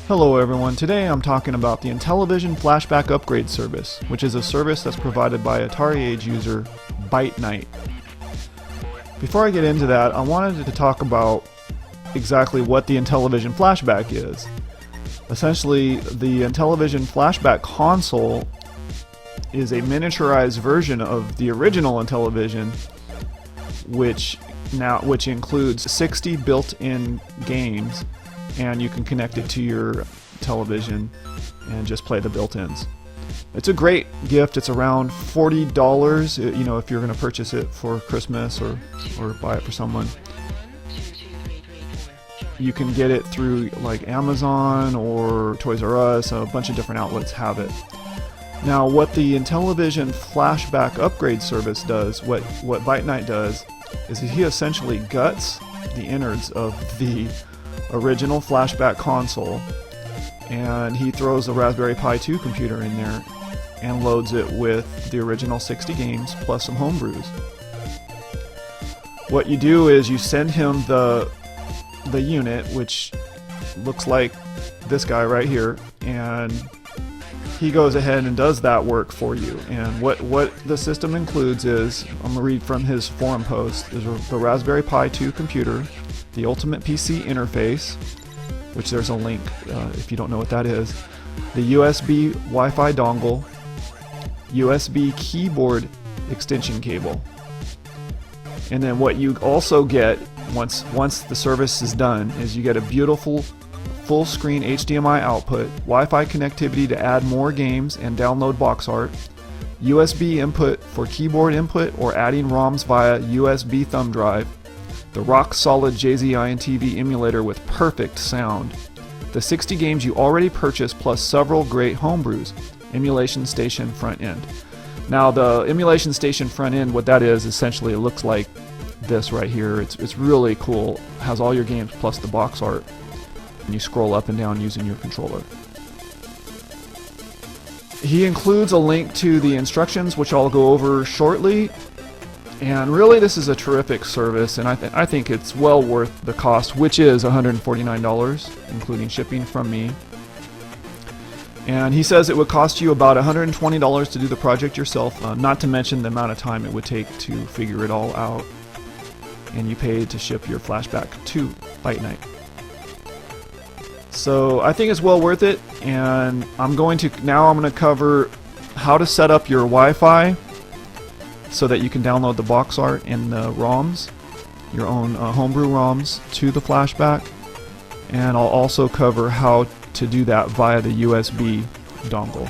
Hello everyone, today I'm talking about the Intellivision Flashback Upgrade Service, which is a service that's provided by Atari Age user Byte. Before I get into that, I wanted to talk about exactly what the Intellivision Flashback is. Essentially, the Intellivision Flashback console is a miniaturized version of the original Intellivision, which includes 60 built-in games, and you can connect it to your television and just play the built-ins. It's a great gift. It's around $40, you know, if you're going to purchase it for Christmas or buy it for someone. You can get it through like Amazon or Toys R Us. A bunch of different outlets have it. Now, what the Intellivision Flashback Upgrade Service does, what Byte does, is he essentially guts the innards of the original Flashback console, and he throws a Raspberry Pi 2 computer in there and loads it with the original 60 games plus some homebrews. What you do is you send him the unit, which looks like this guy right here, and he goes ahead and does that work for you. And what the system includes is, I'm going to read from his forum post, is the Raspberry Pi 2 computer, the Ultimate PC interface, which there's a link if you don't know what that is, the USB Wi-Fi dongle, USB keyboard extension cable. And then what you also get once the service is done is you get a beautiful full screen HDMI output, Wi-Fi connectivity to add more games and download box art, USB input for keyboard input or adding ROMs via USB thumb drive, the rock-solid jzintv emulator with perfect sound, the 60 games you already purchased plus several great homebrews, EmulationStation front end. Now the EmulationStation front end, what that is, essentially it looks like this right here. It's really cool. It has all your games plus the box art, and you scroll up and down using your controller. He includes a link to the instructions, which I'll go over shortly. And really, this is a terrific service, and I think it's well worth the cost, which is $149, including shipping from me. And he says it would cost you about $120 to do the project yourself, not to mention the amount of time it would take to figure it all out. And you paid to ship your Flashback to Byte. So I think it's well worth it, and I'm going to cover how to set up your Wi-Fi so that you can download the box art and the ROMs, your own homebrew ROMs, to the Flashback. And I'll also cover how to do that via the USB dongle.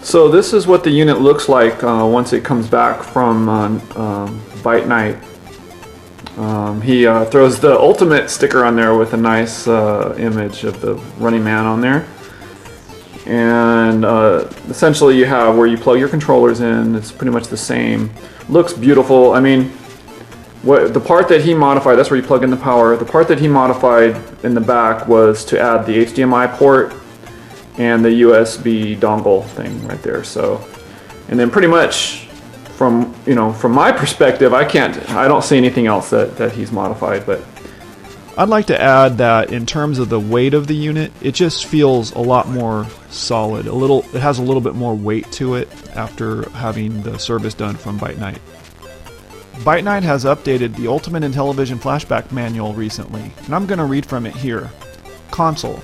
So this is what the unit looks like once it comes back from Byte. He throws the Ultimate sticker on there with a nice image of the running man on there. And essentially you have where you plug your controllers in. It's pretty much the same. Looks beautiful. I mean, the part that he modified, that's where you plug in the power. The part that he modified in the back was to add the HDMI port and the USB dongle thing right there. So, and then pretty much from my perspective, I don't see anything else that he's modified. But I'd like to add that in terms of the weight of the unit, it just feels a lot more solid. It has a little bit more weight to it after having the service done from Byte. Byte has updated the Ultimate Intellivision Flashback manual recently, and I'm going to read from it here. Console.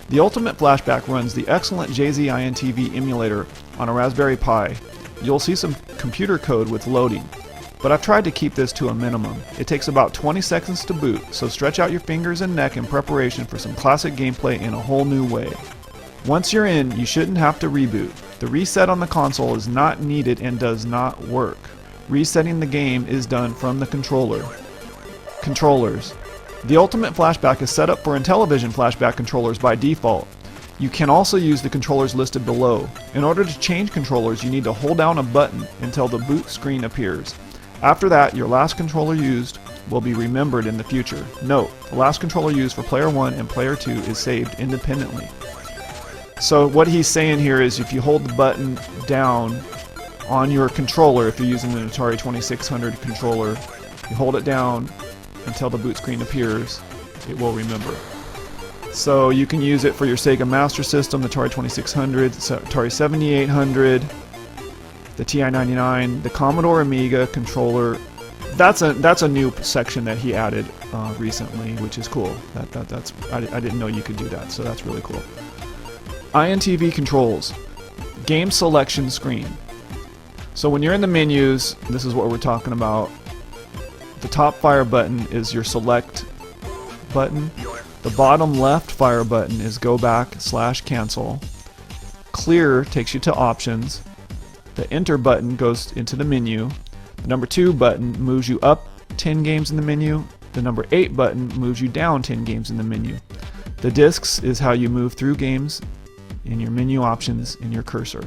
The Ultimate Flashback runs the excellent jzintv emulator on a Raspberry Pi. You'll see some computer code with loading, but I've tried to keep this to a minimum. It takes about 20 seconds to boot, so stretch out your fingers and neck in preparation for some classic gameplay in a whole new way. Once you're in, you shouldn't have to reboot. The reset on the console is not needed and does not work. Resetting the game is done from the controller. Controllers. The Ultimate Flashback is set up for Intellivision Flashback controllers by default. You can also use the controllers listed below. In order to change controllers, you need to hold down a button until the boot screen appears. After that, your last controller used will be remembered in the future. Note, the last controller used for Player 1 and Player 2 is saved independently. So what he's saying here is if you hold the button down on your controller, if you're using an Atari 2600 controller, you hold it down until the boot screen appears, it will remember. So you can use it for your Sega Master System, the Atari 2600, Atari 7800, the TI-99, the Commodore Amiga controller. That's a new section that he added recently, which is cool. I didn't know you could do that, so that's really cool. INTV controls, game selection screen. So when you're in the menus, this is what we're talking about. The top fire button is your select button. The bottom left fire button is go back/cancel. Clear takes you to options. The enter button goes into the menu. The number 2 button moves you up 10 games in the menu. The number 8 button moves you down 10 games in the menu. The discs is how you move through games in your menu options in your cursor.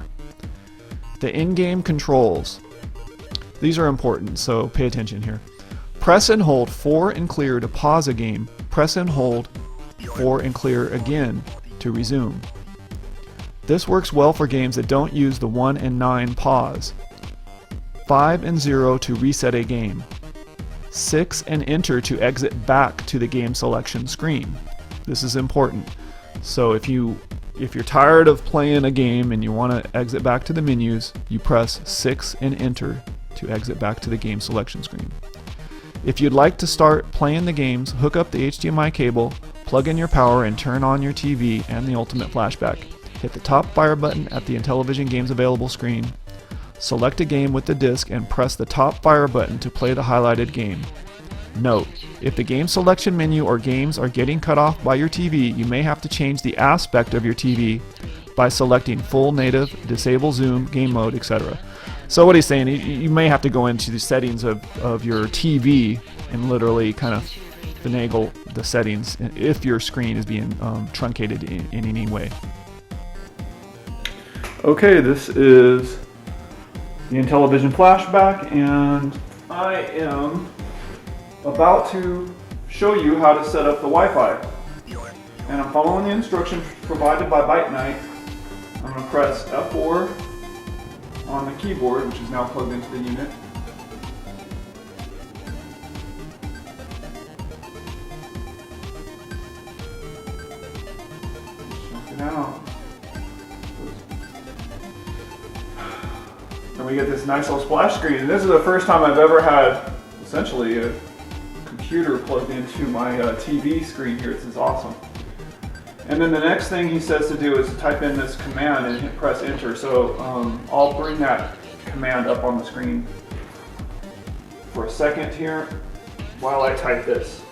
The in-game controls. These are important, so pay attention here. Press and hold 4 and clear to pause a game. Press and hold 4 and clear again to resume. This works well for games that don't use the 1 and 9 pause. 5 and 0 to reset a game. 6 and enter to exit back to the game selection screen. This is important. So if you're tired of playing a game and you want to exit back to the menus, you press 6 and enter to exit back to the game selection screen. If you'd like to start playing the games, hook up the HDMI cable, plug in your power, and turn on your TV and the Ultimate Flashback. Hit the top fire button at the Intellivision Games Available screen. Select a game with the disc and press the top fire button to play the highlighted game. Note, if the game selection menu or games are getting cut off by your TV, you may have to change the aspect of your TV by selecting full native, disable zoom, game mode, etc. So what he's saying, you may have to go into the settings of your TV and literally kind of finagle the settings if your screen is being truncated in any way. Okay, this is the Intellivision Flashback, and I am about to show you how to set up the Wi-Fi. And I'm following the instructions provided by Byte. I'm going to press F4 on the keyboard, which is now plugged into the unit. Check it out. And we get this nice little splash screen. And this is the first time I've ever had essentially a computer plugged into my TV screen here. This is awesome. And then the next thing he says to do is to type in this command and hit press enter. So I'll bring that command up on the screen for a second here while I type this.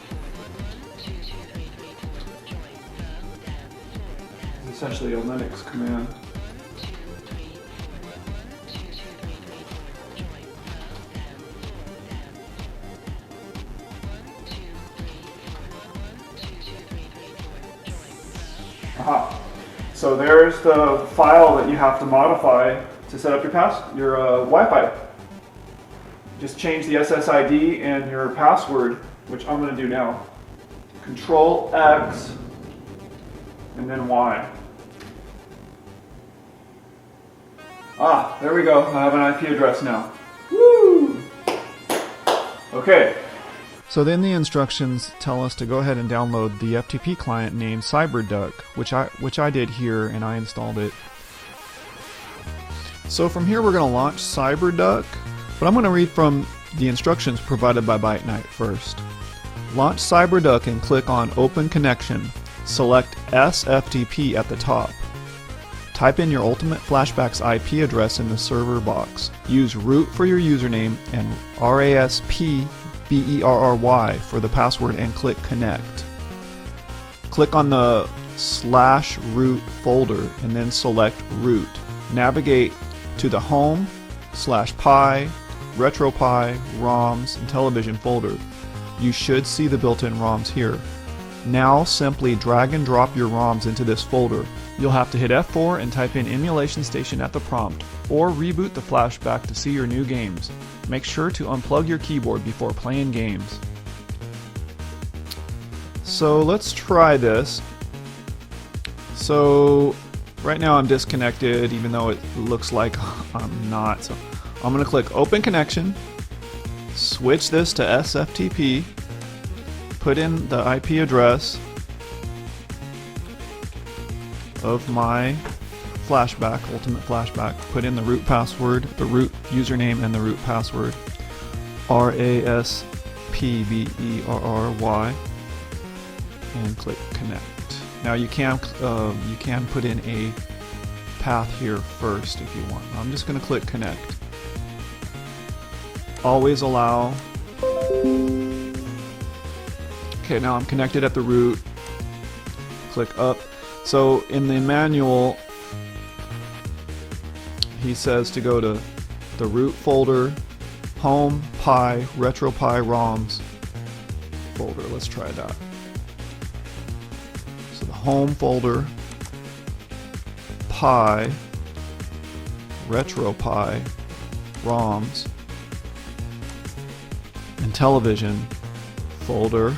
It's essentially a Linux command. Aha. So there's the file that you have to modify to set up your Wi-Fi. Just change the SSID and your password, which I'm going to do now. Control X and then Y. Ah, there we go. I have an IP address now. Woo! Okay. So then the instructions tell us to go ahead and download the FTP client named CyberDuck, which I did here, and I installed it. So from here we're going to launch CyberDuck, but I'm going to read from the instructions provided by Byte first. Launch CyberDuck and click on Open Connection. Select SFTP at the top. Type in your Ultimate Flashback's IP address in the server box. Use root for your username and RASPBERRY for the password and click Connect. Click on the /root folder and then select root. Navigate to the home, /pi, RetroPie, ROMs, and television folder. You should see the built-in ROMs here. Now simply drag and drop your ROMs into this folder. You'll have to hit F4 and type in EmulationStation at the prompt, or reboot the flashback to see your new games. Make sure to unplug your keyboard before playing games. So let's try this. So right now I'm disconnected, even though it looks like I'm not. So I'm going to click Open Connection, switch this to SFTP, put in the IP address, of my flashback, Ultimate Flashback, put in the root password, the root username, and the root password, RASPBERRY, and click connect. Now you can put in a path here first if you want. I'm just going to click connect. Always allow. Okay, now I'm connected at the root. Click up. So in the manual, he says to go to the root folder, home, Pi, RetroPie, ROMs folder. Let's try that. So the home folder, Pi, RetroPie, ROMs, Intellivision folder.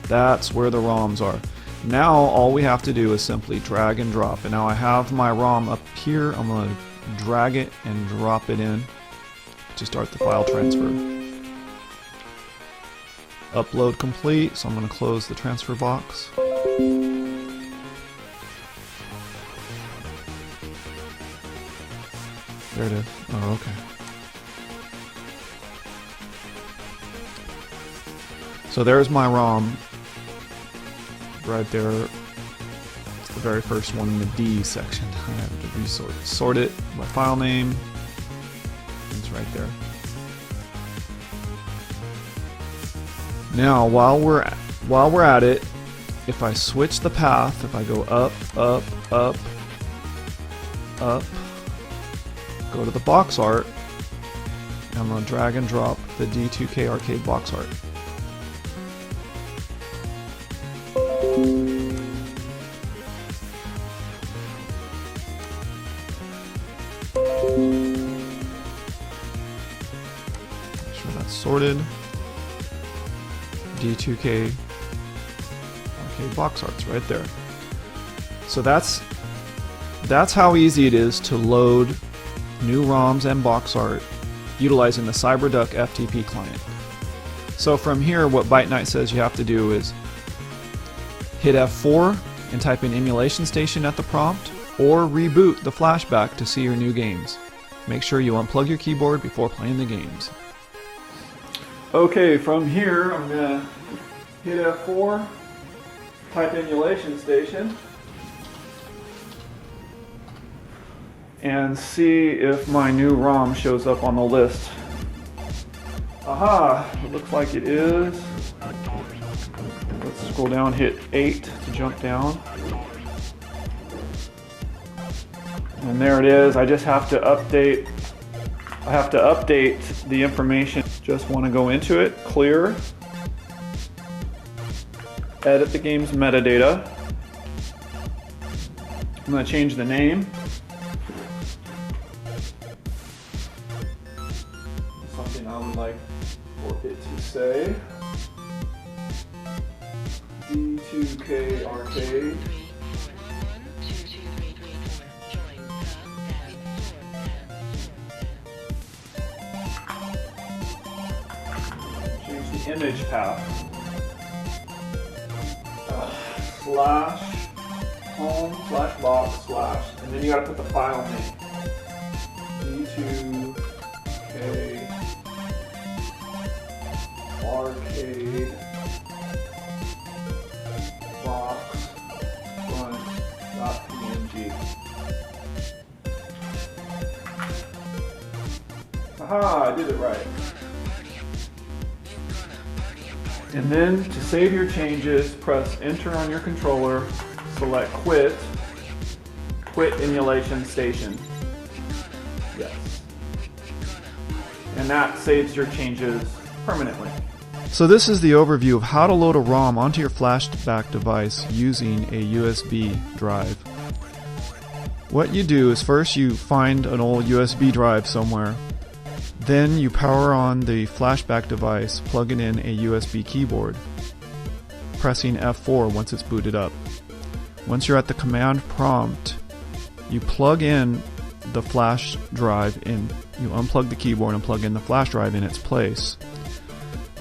That's where the ROMs are. Now all we have to do is simply drag and drop. And now I have my ROM up here. I'm going to drag it and drop it in to start the file transfer. Upload complete, so I'm going to close the transfer box. There it is. Oh, okay. So there's my ROM right there. It's the very first one in the D section. I have to sort it by file name. It's right there. Now, while we're at it, if I switch the path, if I go up, up, up, up, go to the box art, and I'm going to drag and drop the D2K arcade box art. Make sure that's sorted. D2K arcade box art's right there. So that's how easy it is to load new ROMs and box art utilizing the CyberDuck FTP client. So from here, what Byte Night says you have to do is hit F4 and type in EmulationStation at the prompt, or reboot the flashback to see your new games. Make sure you unplug your keyboard before playing the games. Okay, from here I'm going to hit F4, type EmulationStation, and see if my new ROM shows up on the list. Aha! It looks like it is. Let's scroll down, hit 8 to jump down. And there it is. I just have to update. I have to update the information. Just want to go into it, clear, edit the game's metadata. I'm going to change the name. Something I would like for it to say. D2K Arcade. Change the image path. Slash home slash box slash, and then you gotta put the file name. D2K Arcade box run.png. Aha, I did it right. And then to save your changes, press enter on your controller, select quit EmulationStation. Yes. And that saves your changes permanently. So this is the overview of how to load a ROM onto your flashback device using a USB drive. What you do is first you find an old USB drive somewhere. Then you power on the flashback device, plugging in a USB keyboard, pressing F4 once it's booted up. Once you're at the command prompt, you plug in the flash drive in, you unplug the keyboard and plug in the flash drive in its place.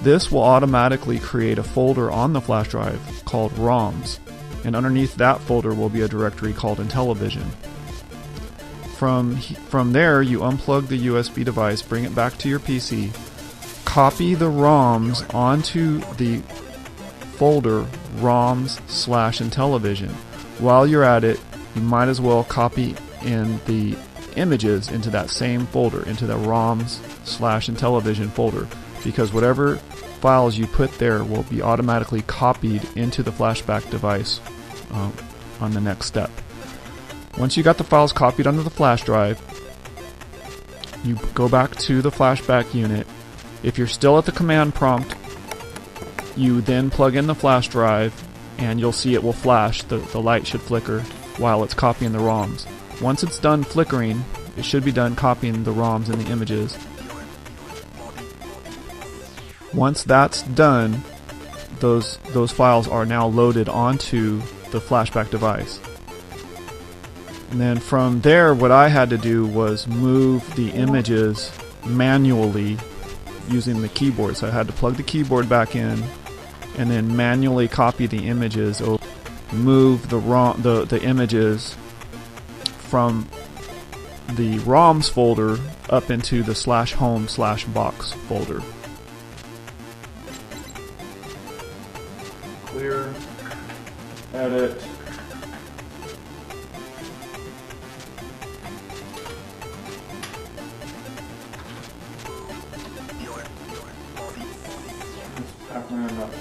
This will automatically create a folder on the flash drive called ROMs. and underneath that folder will be a directory called Intellivision. From there, you unplug the USB device, bring it back to your PC, copy the ROMs onto the folder ROMs/Intellivision. While you're at it, you might as well copy in the images into that same folder, into the ROMs/Intellivision folder, because whatever files you put there will be automatically copied into the flashback device on the next step. Once you got the files copied onto the flash drive, you go back to the flashback unit. If you're still at the command prompt, you then plug in the flash drive and you'll see it will flash. The light should flicker while it's copying the ROMs. Once it's done flickering, it should be done copying the ROMs and the images. Once that's done, those files are now loaded onto the flashback device. And then from there, what I had to do was move the images manually using the keyboard. So I had to plug the keyboard back in and then manually copy the images, move the images from the ROMs folder up into the /home/box folder. Clear, edit.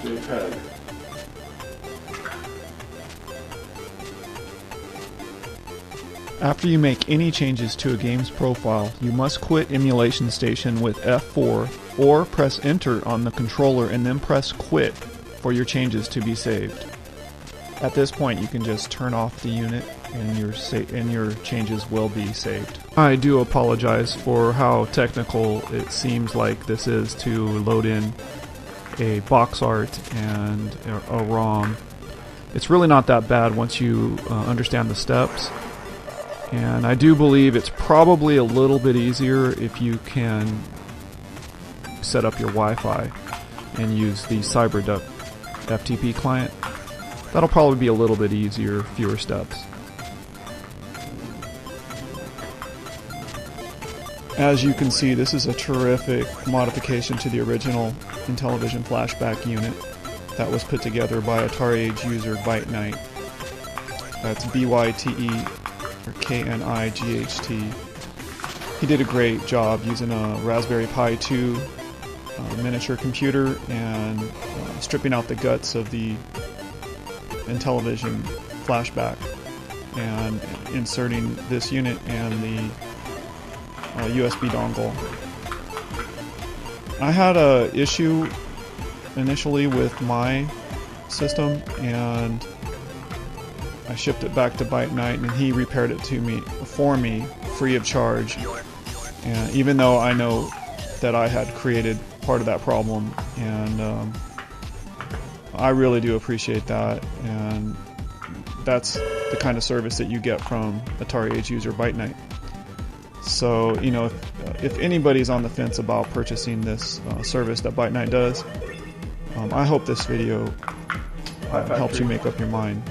JPEG. After you make any changes to a game's profile, you must quit EmulationStation with F4 or press Enter on the controller and then press Quit for your changes to be saved. At this point, you can just turn off the unit and your changes will be saved. I do apologize for how technical it seems like this is to load in a box art and a ROM. It's really not that bad once you understand the steps, and I do believe it's probably a little bit easier if you can set up your Wi-Fi and use the CyberDuck FTP client. That'll probably be a little bit easier, fewer steps. As you can see, this is a terrific modification to the original Intellivision Flashback unit that was put together by Atari Age user Byte. That's B-Y-T-E or K-N-I-G-H-T. He did a great job using a Raspberry Pi 2 miniature computer and stripping out the guts of the Intellivision Flashback and inserting this unit and the USB dongle. I had a issue initially with my system and I shipped it back to Byte and he repaired it for me free of charge. And even though I know that I had created part of that problem, and I really do appreciate that, and that's the kind of service that you get from Atari Age user Byte. So, you know, if anybody's on the fence about purchasing this service that Byte does, I hope this video helps you make up your mind.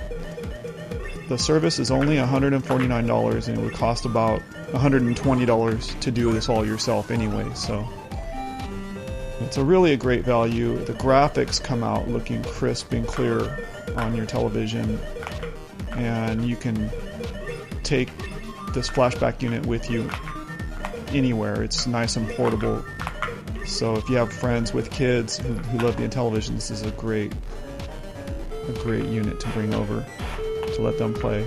The service is only $149 and it would cost about $120 to do this all yourself anyway, so it's a great value. The graphics come out looking crisp and clear on your television, and you can take this flashback unit with you anywhere. It's nice and portable. So if you have friends with kids who love the Intellivision, this is a great unit to bring over to let them play.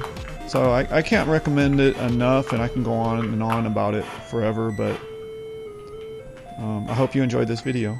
So I can't recommend it enough, and I can go on and on about it forever, but I hope you enjoyed this video.